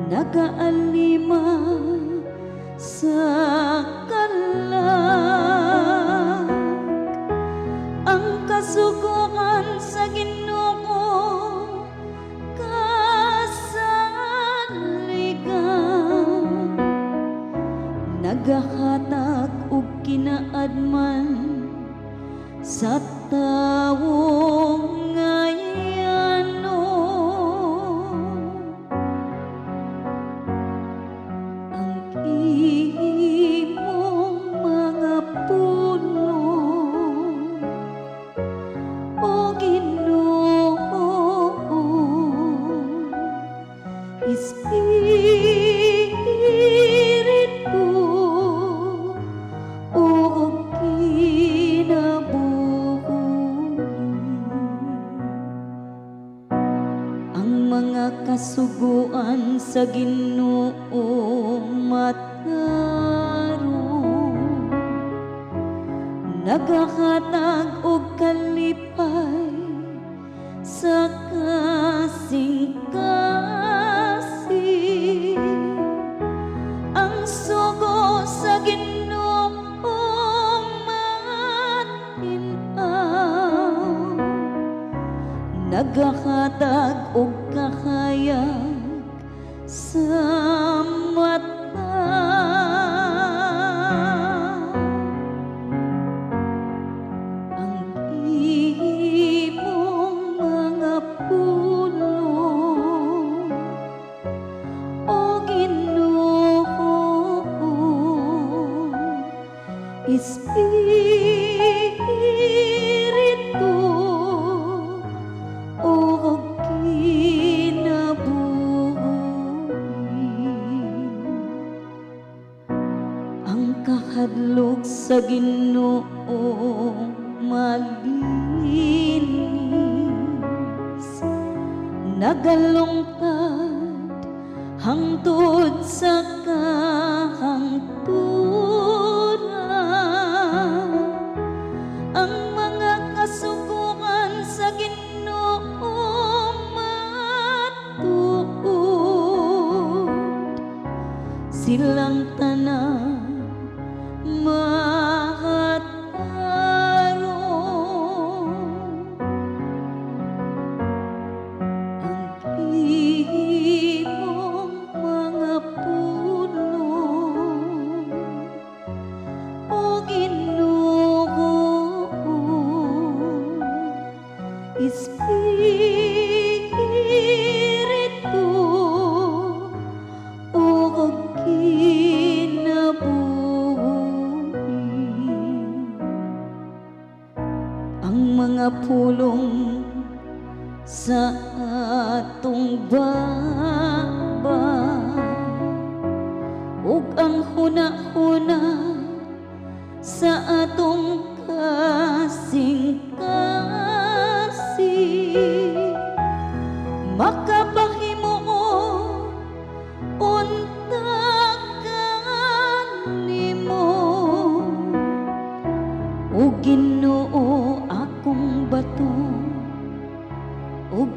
nagaalima sa kalag ang kasuguan sa Ginoo kasaligan, nagahatag og kinaadman sa tawong ngayano. Ang imong mga puno o Ginoo, Espiritu o mga kasuguan sa Ginoo matarong, nagahatag og kalipay sa kasing-kasing. Ang sugo sa Ginoo matinaw, nagahatag og kahayag sa mata. Ang imong mga puno o Ginoo, Espiritu o kahadlok sa Ginoo malinis, nagalungkad hangtod sa kahangturan. Ang mga kasuguan sa Ginoo matuod, silang tanan mahatarong. Ang imong mga puno o Ginoo, Espiritu o ang mga pulong sa atong baba ug ang huna-huna sa atong kasing-kasing, makapahimuon unta kanimo o Ginoo akong bato ug